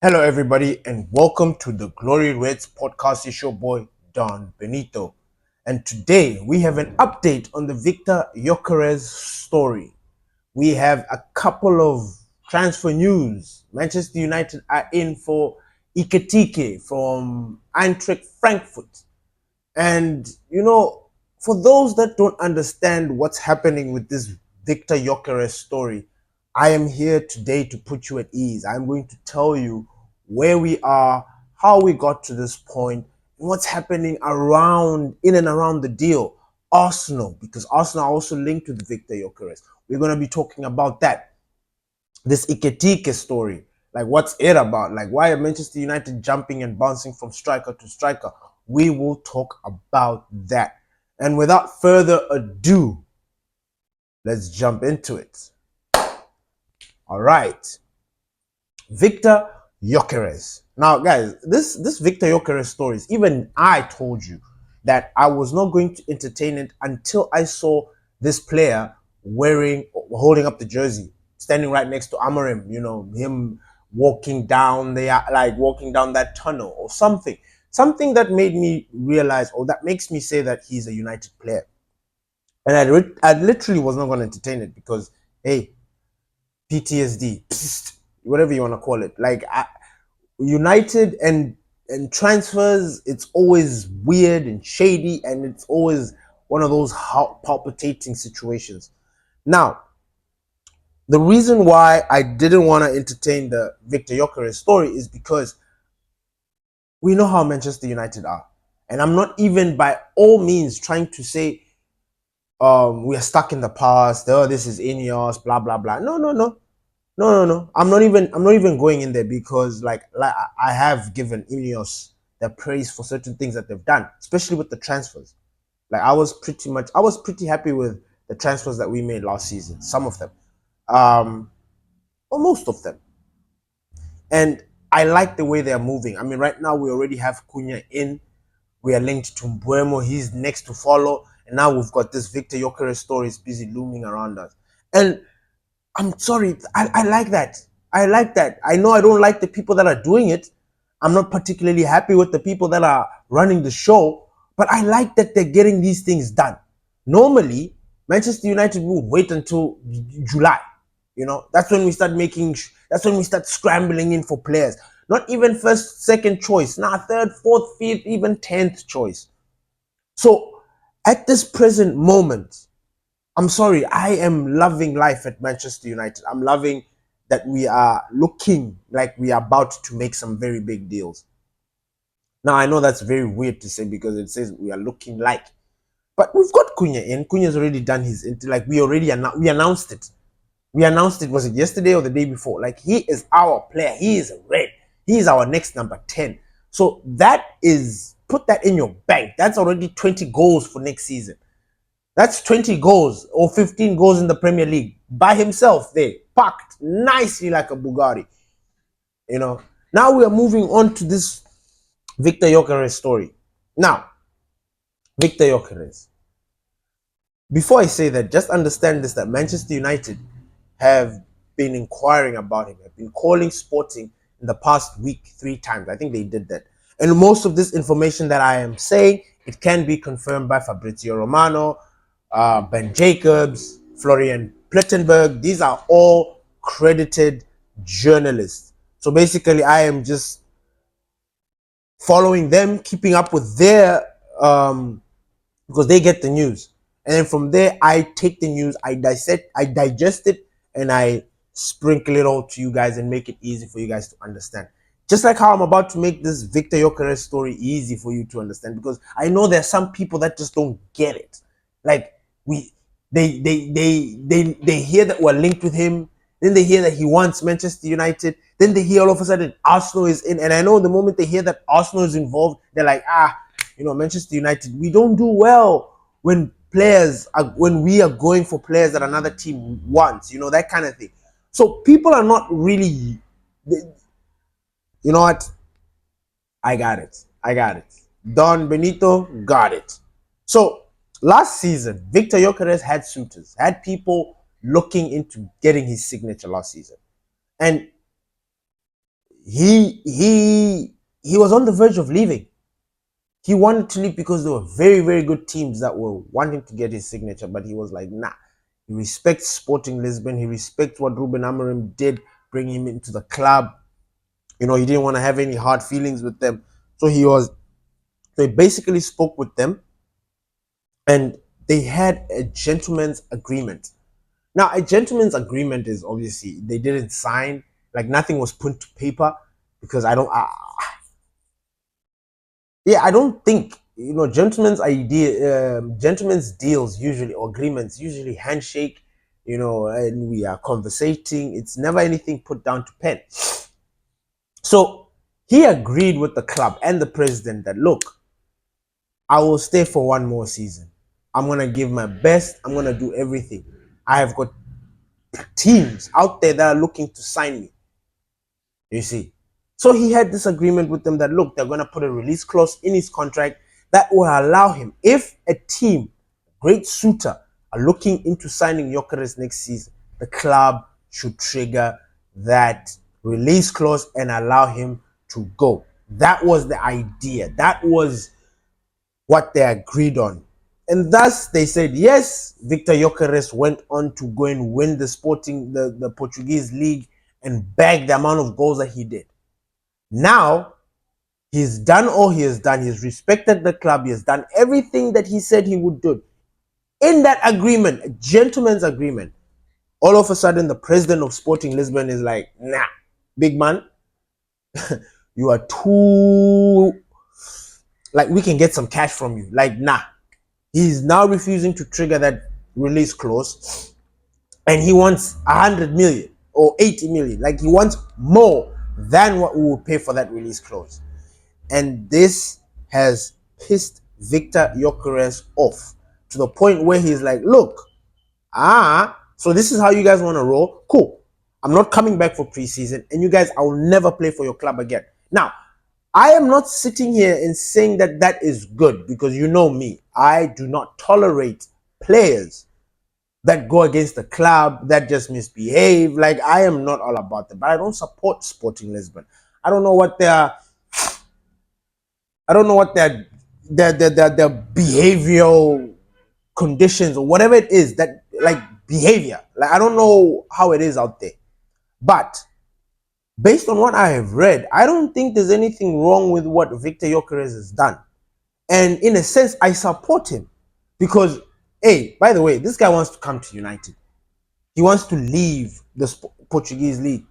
Hello, everybody, and welcome to the Glory Reds podcast. It's your boy, Don Benito. And today we have an update on the Victor Gyokerez story. We have a couple of transfer news. Manchester United are in for Iketike from Eintracht Frankfurt. And, for those that don't understand what's happening with this Victor Gyokerez story, I am here today to put you at ease. I'm going to tell you where we are, how we got to this point, and what's happening in and around the deal. Arsenal, because Arsenal are also linked with Victor Gyokerez. We're going to be talking about that. This Iketike story. Like, what's it about? Like, why are Manchester United jumping and bouncing from striker to striker? We will talk about that. And without further ado, let's jump into it. All right. Victor Gyokerez. Now, guys, this Victor Gyokerez stories, even I told you that I was not going to entertain it until I saw this player holding up the jersey, standing right next to Amorim, him walking down walking down that tunnel or something. Something that made me realize, or that makes me say that he's a United player. And I literally was not going to entertain it because, hey, PTSD, whatever you want to call it. United and transfers, it's always weird and shady, and it's always one of those palpitating situations. Now, the reason why I didn't want to entertain the Victor Gyokerez story is because we know how Manchester United are. And I'm not even by all means trying to say we are stuck in the past. Oh, this is Ineos, blah blah blah. No. I'm not even going in there because like I have given Ineos the praise for certain things that they've done, especially with the transfers. Like I was pretty happy with the transfers that we made last season. Some of them, or most of them, and I like the way they are moving. I mean, right now we already have Cunha in. We are linked to Mbuemo. He's next to follow, and now we've got this Victor Gyokerez story is busy looming around us. And I'm sorry, I like that. I like that. I know I don't like the people that are doing it. I'm not particularly happy with the people that are running the show, but I like that they're getting these things done. Normally, Manchester United will wait until July. That's when we that's when we start scrambling in for players. Not even first, second choice. Now third, fourth, fifth, even 10th choice. So at this present moment, I'm sorry, I am loving life at Manchester United. I'm loving that we are looking like we are about to make some very big deals. Now, I know that's very weird to say because it says we are looking like, but we've got Cunha in. Cunha's already done his, like we announced it. We announced it, was it yesterday or the day before? Like he is our player. He is red. He is our next number 10. So put that in your bank. That's already 20 goals for next season. That's 20 goals or 15 goals in the Premier League by himself there, packed nicely like a Bugatti. Now we are moving on to this Victor Gyokerez story. Now, Victor Gyokerez. Before I say that, just understand this, that Manchester United have been inquiring about him, have been calling Sporting in the past week 3 times. I think they did that. And most of this information that I am saying, it can be confirmed by Fabrizio Romano, Ben Jacobs, Florian Plettenberg. These are all credited journalists. So basically, I am just following them, keeping up with their, because they get the news. And then from there, I take the news, I digest it, and I sprinkle it all to you guys and make it easy for you guys to understand. Just like how I'm about to make this Victor Gyokerez story easy for you to understand, because I know there are some people that just don't get it. Like they hear that we're linked with him, then they hear that he wants Manchester United, then they hear all of a sudden Arsenal is in, and I know the moment they hear that Arsenal is involved, they're like, Manchester United, we don't do well when we are going for players that another team wants, that kind of thing. So people are not really, you know what? I got it. Don Benito got it. So last season, Victor Gyokerez had suitors, had people looking into getting his signature last season. And he was on the verge of leaving. He wanted to leave because there were very, very good teams that were wanting to get his signature, but he was like, nah. He respects Sporting Lisbon. He respects what Ruben Amorim did, bring him into the club. You know, he didn't want to have any hard feelings with them. So he basically spoke with them, and they had a gentleman's agreement. Now, a gentleman's agreement is obviously they didn't sign, like nothing was put to paper, because I don't think, gentlemen's deals usually, or agreements usually handshake, and we are conversating. It's never anything put down to pen. So he agreed with the club and the president that, look, I will stay for one more season. I'm gonna give my best. I'm gonna do everything. I have got teams out there that are looking to sign me. You see. So he had this agreement with them that, look, they're going to put a release clause in his contract that will allow him, if a team, great suitor, are looking into signing Gyokerez next season, the club should trigger that release clause and allow him to go. That was the idea. That was what they agreed on. And thus they said, yes, Victor Gyokerez went on to go and win the Portuguese league and bag the amount of goals that he did. Now, he's done all he has done. He's respected the club. He has done everything that he said he would do. In that agreement, a gentleman's agreement, all of a sudden the president of Sporting Lisbon is like, nah, big man, you are too, like, we can get some cash from you. Like, nah. He's now refusing to trigger that release clause, and he wants 100 million or 80 million. Like, he wants more than what we will pay for that release clause. And this has pissed Victor Gyokerez off to the point where he's like, look, so this is how you guys want to roll? Cool. I'm not coming back for preseason, and you guys, I will never play for your club again. Now, I am not sitting here and saying that that is good, because you know me. I do not tolerate players that go against the club, that just misbehave. Like, I am not all about that. But I don't support Sporting Lisbon. I don't know what their behavioral conditions or whatever it is, that, like, behavior. Like, I don't know how it is out there. But based on what I have read, I don't think there's anything wrong with what Victor Gyokerez has done. And in a sense, I support him. Because, hey, by the way, this guy wants to come to United. He wants to leave the Portuguese league.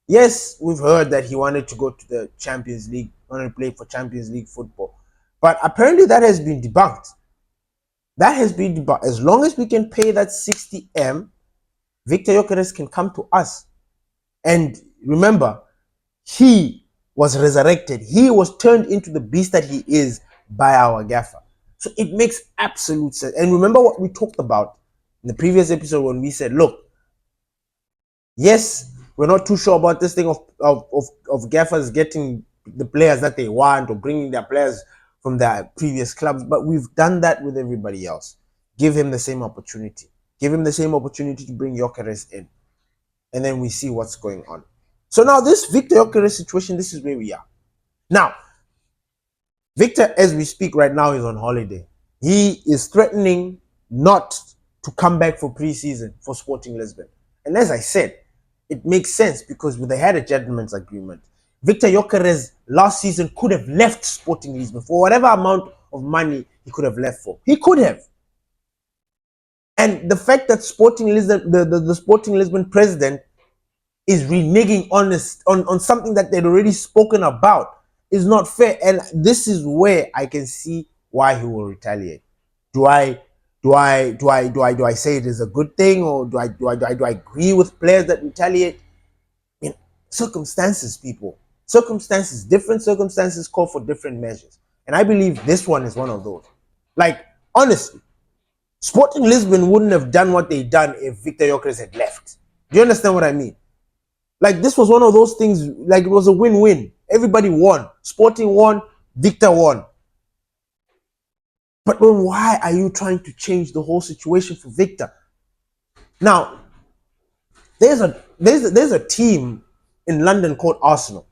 Yes, we've heard that he wanted to go to the Champions League, wanted to play for Champions League football. But apparently that has been debunked. That has been debunked. As long as we can pay that 60M, Victor Gyokerez can come to us. And remember, he was resurrected. He was turned into the beast that he is by our gaffer. So it makes absolute sense. And remember what we talked about in the previous episode when we said, look, yes, we're not too sure about this thing of gaffers getting the players that they want or bringing their players from their previous clubs, but we've done that with everybody else. Give him the same opportunity. Give him the same opportunity to bring Gyokerez in. And then we see what's going on. So now this Victor Gyokerez situation, this is where we are. Now, Victor, as we speak right now, is on holiday. He is threatening not to come back for preseason for Sporting Lisbon. And as I said, it makes sense because they had a gentleman's agreement. Victor Gyokerez last season could have left Sporting Lisbon for whatever amount of money he could have left for. He could have. And the fact that Sporting Lisbon, the Sporting Lisbon president is reneging on something that they'd already spoken about is not fair. And this is where I can see why he will retaliate. Do I say it is a good thing, or do I agree with players that retaliate? I mean, circumstances, people. Circumstances, different circumstances call for different measures. And I believe this one is one of those. Like, honestly, Sporting Lisbon wouldn't have done what they done if Victor Gyokerez had left. Do you understand what I mean? Like, this was one of those things, like, it was a win-win. Everybody won. Sporting won, Victor won. But then why are you trying to change the whole situation for Victor? Now, there's a team in London called Arsenal.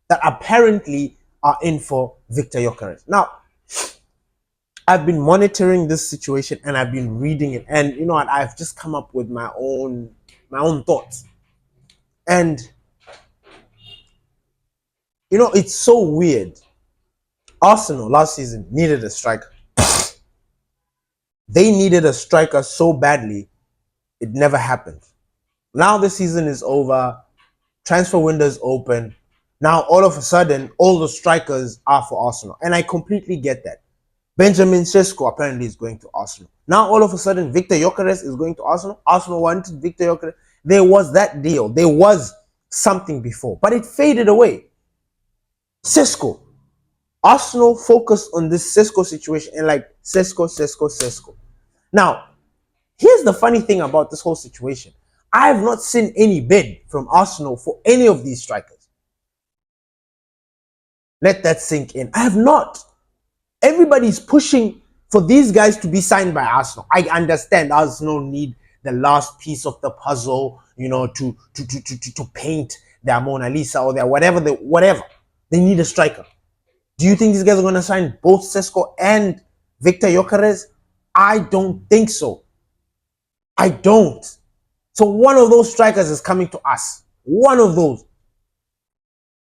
that apparently are in for Victor Gyokerez. Now, I've been monitoring this situation and I've been reading it, and you know what? I've just come up with my own thoughts. And you know, it's so weird. Arsenal last season needed a striker. They needed a striker so badly, it never happened. Now the season is over, transfer window is open. Now all of a sudden, all the strikers are for Arsenal, and I completely get that. Benjamin Sesko apparently is going to Arsenal. Now all of a sudden, Victor Gyokerez is going to Arsenal. Arsenal wanted Victor Gyokerez. There was that deal. There was something before, but it faded away. Sesko. Arsenal focused on this Sesko situation and like Sesko. Now, here's the funny thing about this whole situation. I have not seen any bid from Arsenal for any of these strikers. Let that sink in. I have not. Everybody's pushing for these guys to be signed by Arsenal. I understand Arsenal need the last piece of the puzzle, you know, to paint their Mona Lisa or their whatever. They need a striker. Do you think these guys are going to sign both Sesko and Victor Gyokerez? I don't think so. I don't. So one of those strikers is coming to us. One of those.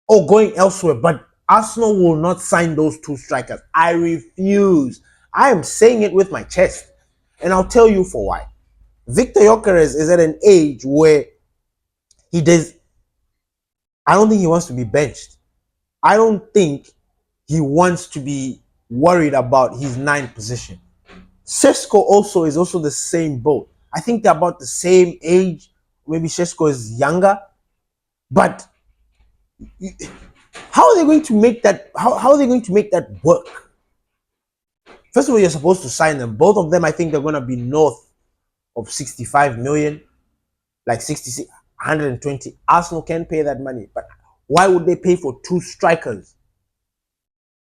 Or going elsewhere. But Arsenal will not sign those two strikers. I refuse. I am saying it with my chest. And I'll tell you for why. Victor Gyokerez is at an age where he does. I don't think he wants to be benched. I don't think he wants to be worried about his ninth position. Sesko also is also the same boat. I think they're about the same age. Maybe Sesko is younger. But how are they going to make that? How are they going to make that work? First of all, you're supposed to sign them. Both of them, I think they're going to be north of 65 million, like 66, 120. Arsenal can't pay that money. But why would they pay for two strikers?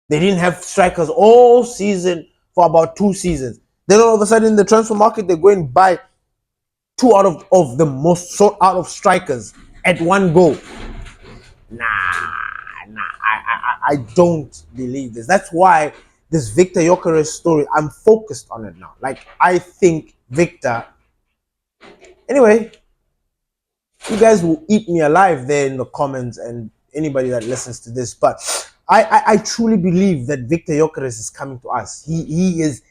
They didn't have strikers all season for about 2 seasons. Then all of a sudden in the transfer market, they're going to buy two out of the most sought out of strikers at one go. Nah, I don't believe this. That's why this Victor Gyokerez story, I'm focused on it now. Like, I think Victor. Anyway, you guys will eat me alive there in the comments and anybody that listens to this. But I truly believe that Victor Gyokerez is coming to us. He is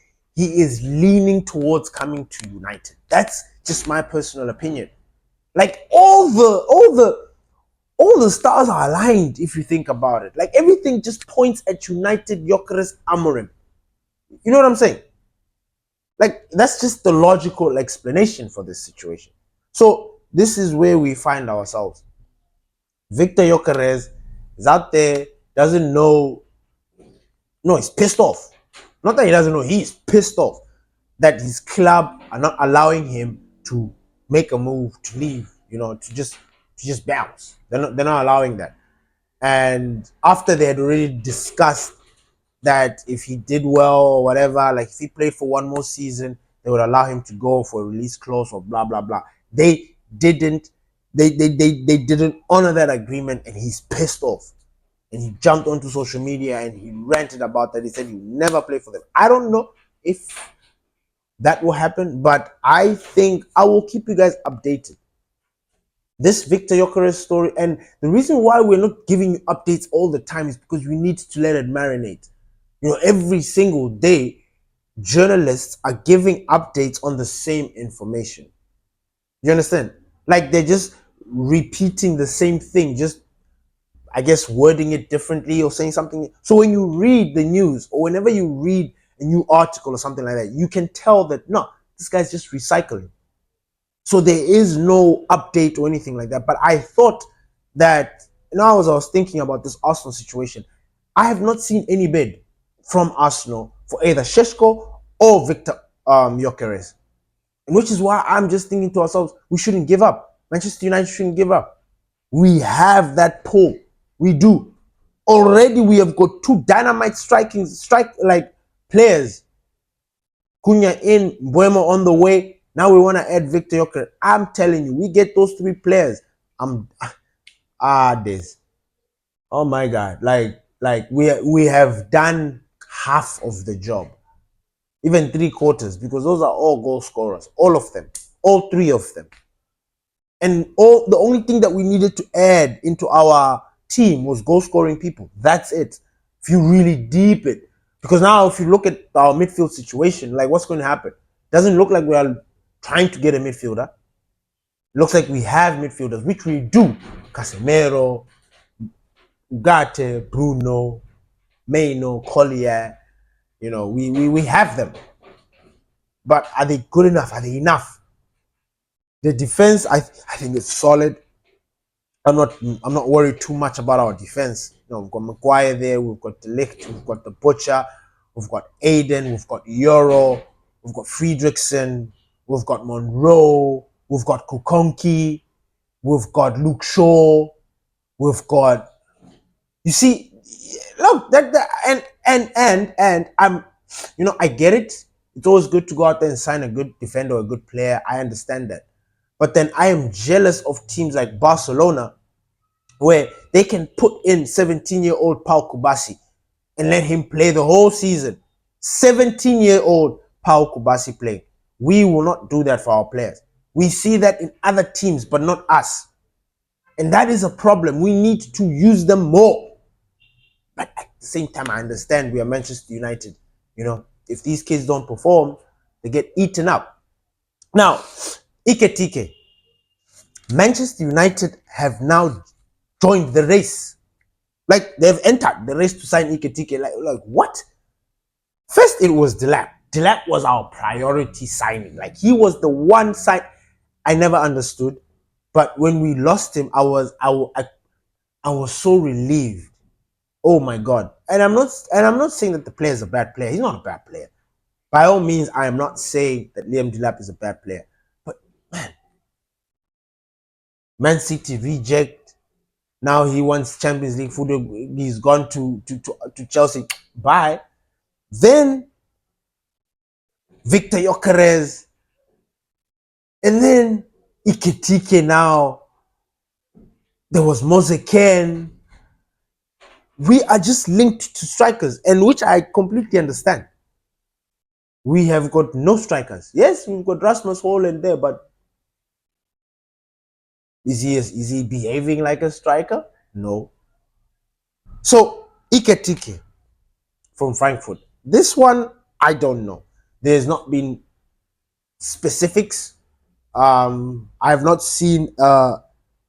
leaning towards coming to United. That's just my personal opinion. Like all the stars are aligned if you think about it. Like everything just points at United, Gyokerez, Amorim. You know what I'm saying? Like that's just the logical explanation for this situation. So this is where we find ourselves. Victor Gyokerez is out there, doesn't know. No, he's pissed off. Not that he doesn't know, he's pissed off that his club are not allowing him to make a move, to leave, you know, to just bounce. They're not allowing that. And after they had already discussed that if he did well or whatever, like if he played for one more season, they would allow him to go for a release clause or blah blah blah. They didn't honor that agreement, and he's pissed off. And he jumped onto social media and he ranted about that. He said he would never play for them. I don't know if that will happen, but I think I will keep you guys updated. This Victor Gyokerez story, and the reason why we're not giving you updates all the time is because we need to let it marinate. You know, every single day, journalists are giving updates on the same information. You understand? Like they're just repeating the same thing, just I guess wording it differently or saying something. So when you read the news or whenever you read a new article or something like that, you can tell that no, this guy's just recycling. So there is no update or anything like that. But I thought that now as I was thinking about this Arsenal situation, I have not seen any bid from Arsenal for either Sesko or Victor Gyokerez. Which is why I'm just thinking to ourselves, we shouldn't give up. Manchester United shouldn't give up. We have that pull. We do. Already we have got two dynamite strike players. Cunha in, Mbuemo on the way. Now we want to add Victor Gyokerez. I'm telling you, we get those three players. This. Oh my God! Like we have done half of the job, even three quarters, because those are all goal scorers, all of them, all three of them. And all the only thing that we needed to add into our team was goal scoring people. That's it. If you really deep it, because now if you look at our midfield situation, like what's going to happen? Doesn't look like we are trying to get a midfielder. Looks like we have midfielders, which we do. Casemiro, Ugarte, Bruno, Maino, Collier. We have them. But are they good enough? Are they enough? The defense, I think it's solid. I'm not worried too much about our defense. We've got Maguire there, we've got the Ligt, we've got the Butcher, we've got Aiden, we've got Euro, we've got Friedrichsen, we've got Monroe, we've got Kukonki, we've got Luke Shaw, we've got, you see, look, that and I get it. It's always good to go out there and sign a good defender or a good player. I understand that. But then I am jealous of teams like Barcelona where they can put in 17-year-old Pau Kubasi and let him play the whole season. 17-year-old Pau Kubasi playing. We will not do that for our players. We see that in other teams, but not us. And that is a problem. We need to use them more. But at the same time, I understand we are Manchester United. If these kids don't perform, they get eaten up. Now, Iketike. Manchester United have now joined the race. Like, they've entered the race to sign Iketike. Like what? First, it was Delap. Delap was our priority signing. Like, he was the one sign I never understood. But when we lost him, I was so relieved. Oh my God. And I'm not saying that the player is a bad player. He's not a bad player. By all means, I am not saying that Liam Delap is a bad player. But Man City reject. Now he wants Champions League football. He's gone to Chelsea. Bye. Then Victor Gyokerez. And then Iketike now. There was Mose Ken. We are just linked to strikers, and which I completely understand. We have got no strikers. Yes, we've got Rasmus Holland there, but is he behaving like a striker? No. So Iketike from Frankfurt. This one, I don't know. There's not been specifics. I have not seen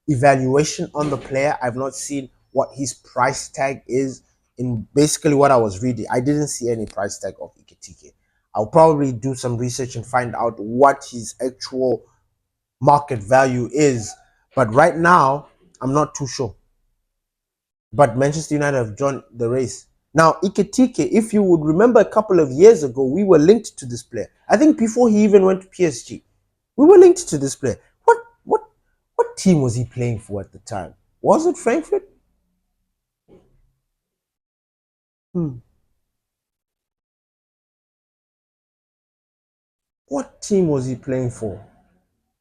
evaluation on the player. I've not seen what his price tag is. In basically what I was reading, I didn't see any price tag of Iketike. I'll probably do some research and find out what his actual market value is. But right now, I'm not too sure. But Manchester United have joined the race. Now, Iketike, if you would remember a couple of years ago, we were linked to this player. I think before he even went to PSG, we were linked to this player. What team was he playing for at the time? Was it Frankfurt? What team was he playing for?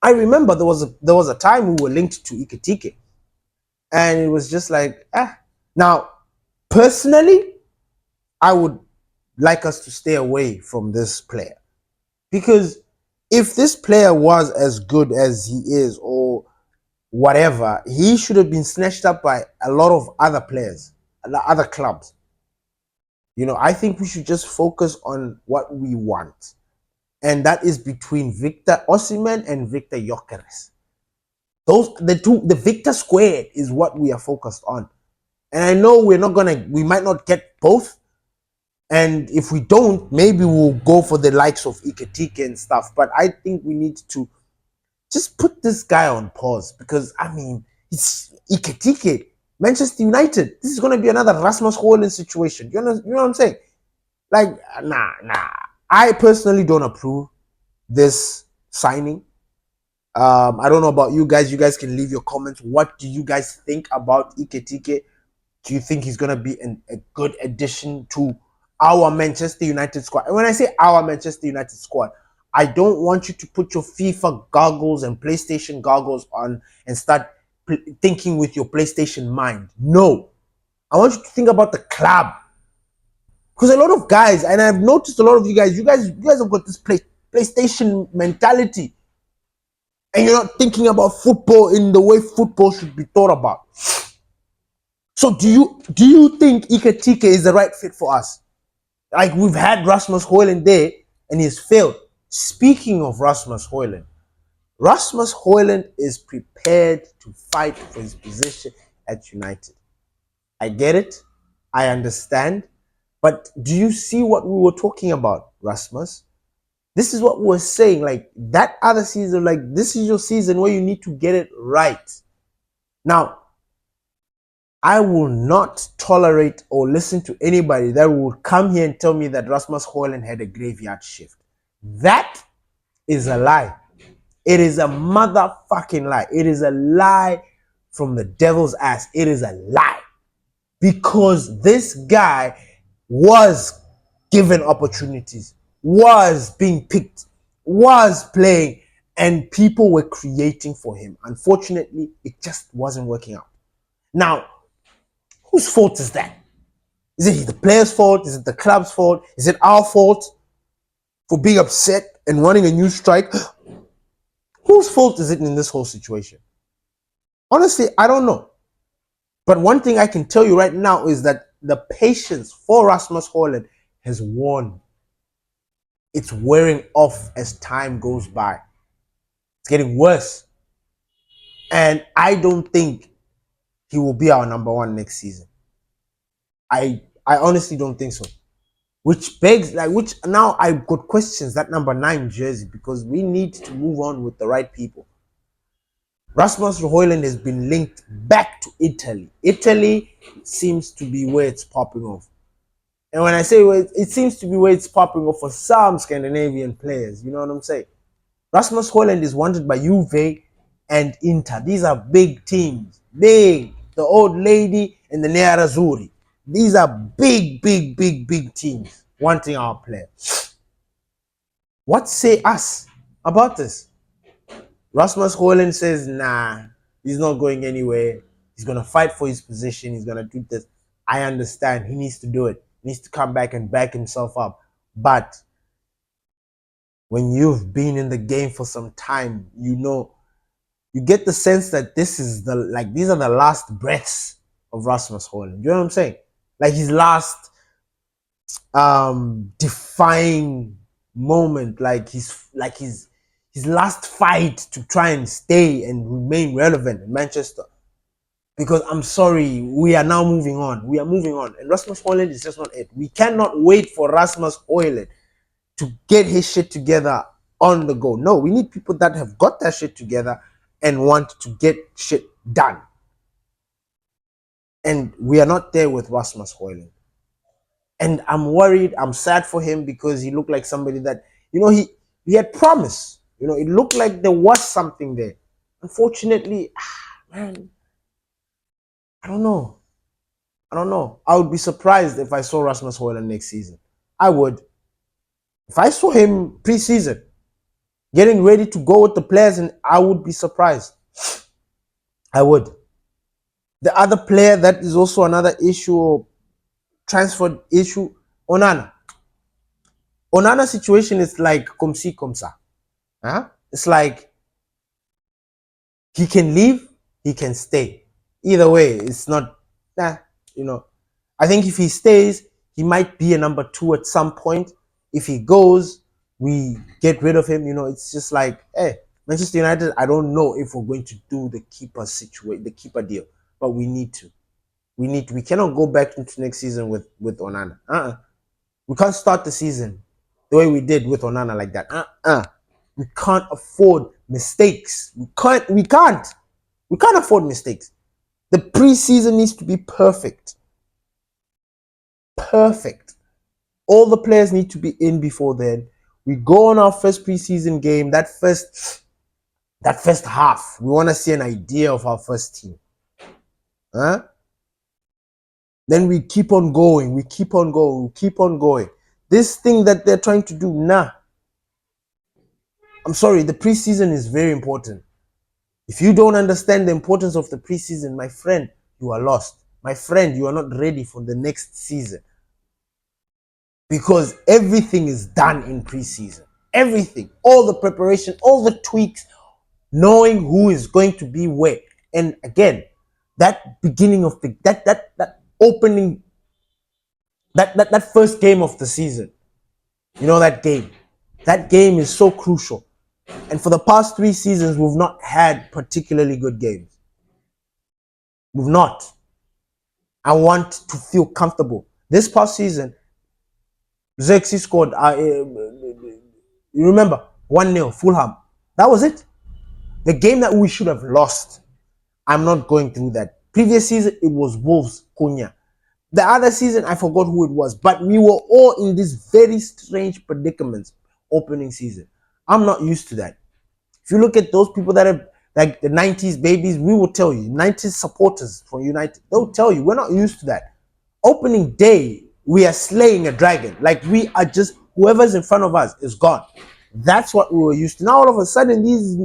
I remember there was a time we were linked to Iketike, and it was just like, ah. Now, personally, I would like us to stay away from this player, because if this player was as good as he is, or whatever, he should have been snatched up by a lot of other players, other clubs. I think we should just focus on what we want, and that is between Victor Osimhen and Victor Gyokerez. The Victor squared is what we are focused on. And I know we might not get both. And if we don't, maybe we'll go for the likes of Iketike and stuff. But I think we need to just put this guy on pause, because it's Iketike, Manchester United. This is going to be another Rasmus Holland situation. You know what I'm saying? Like, nah. I personally don't approve this signing. I don't know about you guys. You guys can leave your comments. What do you guys think about Iketike? Do you think he's going to be a good addition to our Manchester United squad? And when I say our Manchester United squad, I don't want you to put your FIFA goggles and PlayStation goggles on and start thinking with your PlayStation mind. No. I want you to think about the club. Because a lot of guys, and I've noticed a lot of you guys have got this PlayStation mentality. And you're not thinking about football in the way football should be thought about. So do you think Iketika is the right fit for us? Like, we've had Rasmus Højlund there and he's failed. Speaking of Rasmus Højlund is prepared to fight for his position at United. I get it. I understand. But do you see what we were talking about, Rasmus? This is what we were saying. Like, that other season, like, this is your season where you need to get it right. Now, I will not tolerate or listen to anybody that will come here and tell me that Rasmus Højlund had a graveyard shift. That is a lie. It is a motherfucking lie. It is a lie from the devil's ass. It is a lie. Because this guy was given opportunities, was being picked, was playing, and people were creating for him. Unfortunately, it just wasn't working out. Now, whose fault is that? Is it the player's fault? Is it the club's fault? Is it our fault for being upset and wanting a new strike? Whose fault is it in this whole situation? Honestly, I don't know. But one thing I can tell you right now is that the patience for Rasmus Højlund has worn. It's wearing off as time goes by. It's getting worse. And I don't think he will be our number one next season. I honestly don't think so. Which begs, which now I've got questions, that number 9 jersey, because we need to move on with the right people. Rasmus Højlund has been linked back to Italy. Italy seems to be where it's popping off. And when I say it seems to be where it's popping off for some Scandinavian players, you know what I'm saying? Rasmus Højlund is wanted by Juve and Inter. These are big teams. Big. The old lady and the Nerazzurri. These are big teams wanting our player. What say us about this? Rasmus Højlund says, nah, he's not going anywhere. He's going to fight for his position. He's going to do this. I understand. He needs to do it. He needs to come back and back himself up. But when you've been in the game for some time, you know, you get the sense that this is these are the last breaths of Rasmus Højlund. You know what I'm saying? Like his last defying moment, like his last fight to try and stay and remain relevant in Manchester. Because I'm sorry, we are now moving on. We are moving on. And Rasmus Højlund is just not it. We cannot wait for Rasmus Højlund to get his shit together on the go. No, we need people that have got that shit together and want to get shit done. And we are not there with Rasmus Højlund. And I'm worried, I'm sad for him because he looked like somebody that, you know, he had promise. You know, it looked like there was something there. Unfortunately, man, I don't know. I would be surprised if I saw Rasmus Højlund next season. I would. If I saw him pre-season, getting ready to go with the players, and I would be surprised. I would. The other player that is also another issue, or transfer issue, Onana. Onana's situation is like comme ci, comme ça. It's like he can leave, he can stay. Either way, it's not, you know. I think if he stays, he might be a number 2 at some point. If he goes, we get rid of him. You know, it's just like, hey, Manchester United, I don't know if we're going to do the keeper deal, but we need to. We cannot go back into next season with Onana. We can't start the season the way we did with Onana like that. We can't afford mistakes. We can't afford mistakes. The preseason needs to be perfect. Perfect. All the players need to be in before then. We go on our first preseason game, that first half. We want to see an idea of our first team. Then we keep on going. We keep on going. This thing that they're trying to do, I'm sorry, the preseason is very important. If you don't understand the importance of the preseason, my friend, you are lost. my friend, you are not ready for the next season because everything is done in preseason. Everything, all the preparation, all the tweaks, knowing who is going to be where. And again, that beginning of the that opening that first game of the season, you know, that game is so crucial. And for the past 3 seasons, we've not had particularly good games. We've not. I want to feel comfortable. This past season, Xerxes scored. You remember 1-0 Fulham. That was it. The game that we should have lost. I'm not going through that. Previous season, it was Wolves, Cunha. The other season, I forgot who it was, but we were all in these very strange predicaments opening season. I'm not used to that. If you look at those people that have, like the 90s babies, we will tell you, 90s supporters for United, they'll tell you, we're not used to that. Opening day, we are slaying a dragon. Like we are just, whoever's in front of us is gone. That's what we were used to. Now all of a sudden, these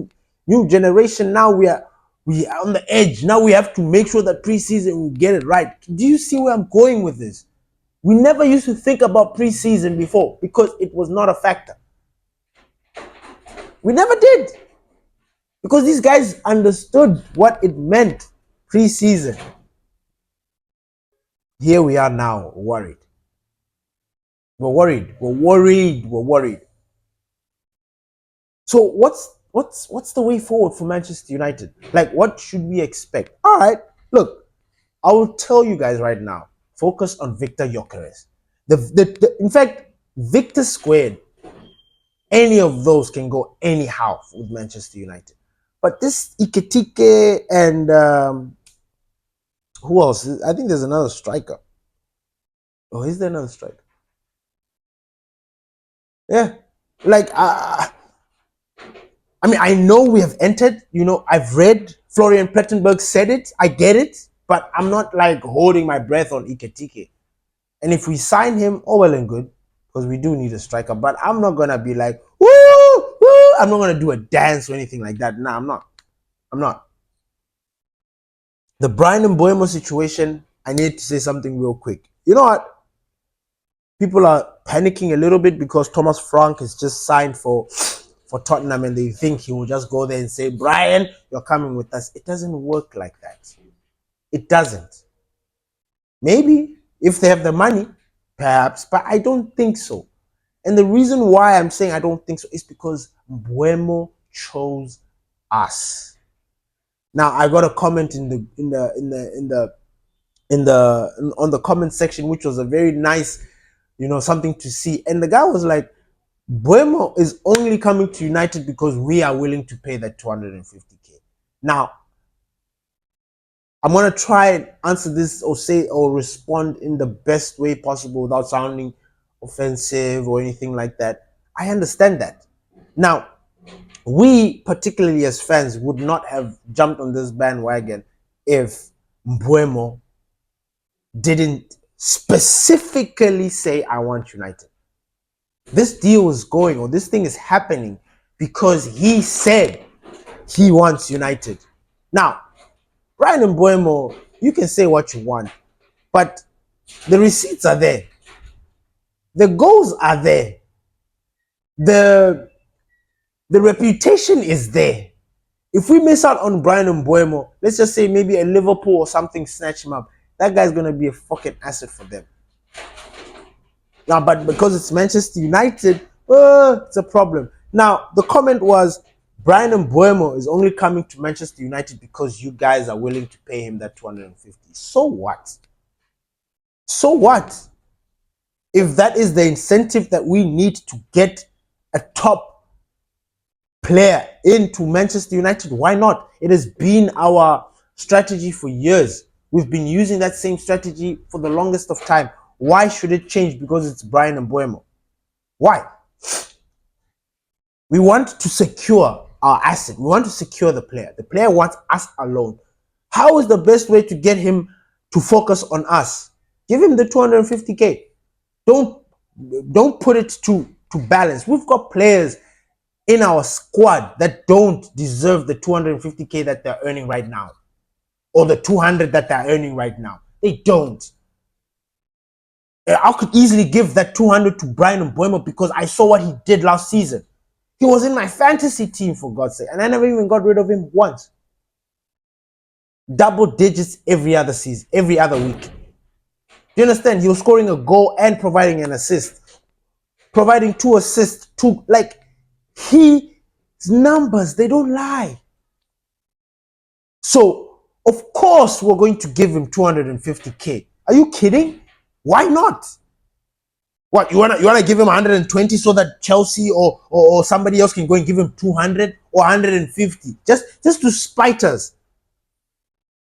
new generation, now we are on the edge. Now we have to make sure that preseason we get it right. Do you see where I'm going with this? We never used to think about preseason before because it was not a factor. We never did. Because these guys understood what it meant preseason. Here we are now, worried. We're worried. We're worried. We're worried. So what's the way forward for Manchester United? Like, what should we expect? All right, look, I will tell you guys right now. Focus on Victor Gyokerez. In fact, Victor squared. Any of those can go anyhow with Manchester United. But this Iketike and who else? I think there's another striker. Oh, is there another striker? Yeah. Like, I mean, I know we have entered. You know, I've read Florian Plettenberg said it. I get it. But I'm not like holding my breath on Iketike. And if we sign him, oh well and good. Because we do need a striker. But I'm not going to be like, woo, woo. I'm not going to do a dance or anything like that. Nah, I'm not. I'm not. The Bryan Mbuemo situation, I need to say something real quick. You know what? People are panicking a little bit because Thomas Frank is just signed for Tottenham and they think he will just go there and say, Brian, you're coming with us. It doesn't work like that. It doesn't. Maybe if they have the money, perhaps, but I don't think so. And the reason why I'm saying I don't think so is because Mbuemo chose us. Now I got a comment on the comment section, which was a very nice, you know, something to see. And the guy was like, Mbuemo is only coming to United because we are willing to pay that 250k. Now, I'm gonna try and answer this or say or respond in the best way possible without sounding offensive or anything like that. I understand that. Now, we, particularly as fans, would not have jumped on this bandwagon if Mbuemo didn't specifically say, I want United. This deal is going, or this thing is happening because he said he wants United. Now, Bryan Mbuemo, you can say what you want, but the receipts are there. The goals are there. The reputation is there. If we miss out on Bryan Mbuemo, let's just say maybe a Liverpool or something snatch him up, that guy's going to be a fucking asset for them. Now, but because it's Manchester United, it's a problem. Now, the comment was, Bryan Mbuemo is only coming to Manchester United because you guys are willing to pay him that 250. So what? So what? If that is the incentive that we need to get a top player into Manchester United, why not? It has been our strategy for years. We've been using that same strategy for the longest of time. Why should it change because it's Bryan Mbuemo? Why? We want to secure our asset. We want to secure the player. The player wants us alone. How is the best way to get him to focus on us? Give him the 250k. Don't put it to balance. We've got players in our squad that don't deserve the 250k that they're earning right now, or the 200 that they're earning right now. They don't. I could easily give that 200 to Bryan Mbuemo because I saw what he did last season. He was in my fantasy team, for God's sake, and I never even got rid of him once. Double digits every other season, every other week. Do you understand? He was scoring a goal and providing an assist. Providing 2 assists, his numbers, they don't lie. So, of course, we're going to give him 250K. Are you kidding? Why not? What, you wanna give him 120 so that Chelsea or somebody else can go and give him 200 or 150 just to spite us?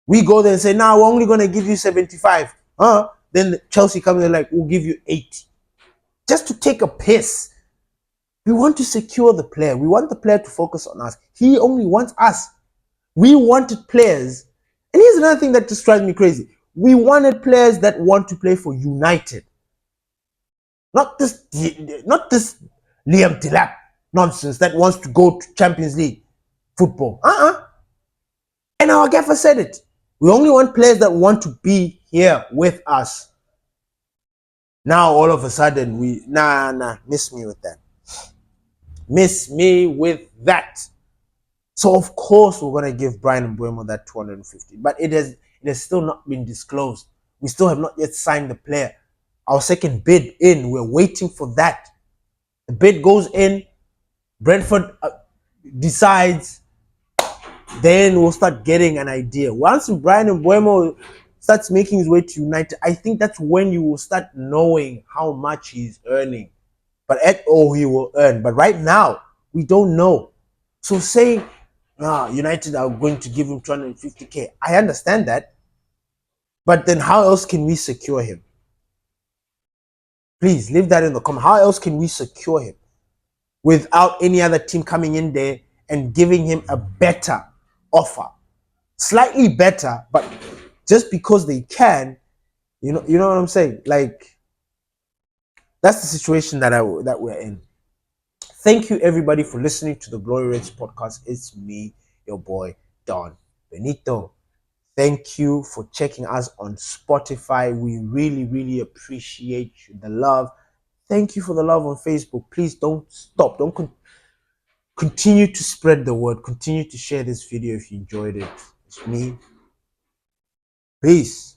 We go there and say, "Nah, we're only gonna give you 75." Then Chelsea comes and like, "We'll give you 80," just to take a piss. We want to secure the player. We want the player to focus on us. He only wants us. We wanted players, and here's another thing that just drives me crazy. We wanted players that want to play for United. Not this Liam Delap nonsense that wants to go to Champions League football. And our gaffer said it. We only want players that want to be here with us. Now all of a sudden miss me with that. Miss me with that. So of course we're gonna give Bryan Mbuemo that 250, but it has still not been disclosed. We still have not yet signed the player. Our second bid in, we're waiting for that. The bid goes in, Brentford decides, then we'll start getting an idea. Once Bryan Mbuemo starts making his way to United, I think that's when you will start knowing how much he's earning. He will earn. But right now, we don't know. So saying, United are going to give him 250K, I understand that. But then how else can we secure him? Please leave that in the comment. How else can we secure him without any other team coming in there and giving him a better offer? Slightly better, but just because they can, you know what I'm saying? Like, that's the situation that we're in. Thank you everybody for listening to the Glory Reds podcast. It's me, your boy Don Benito. Thank you for checking us on Spotify. We really, really appreciate the love. Thank you for the love on Facebook. Please don't stop. Continue to spread the word. Continue to share this video if you enjoyed it. It's me. Peace.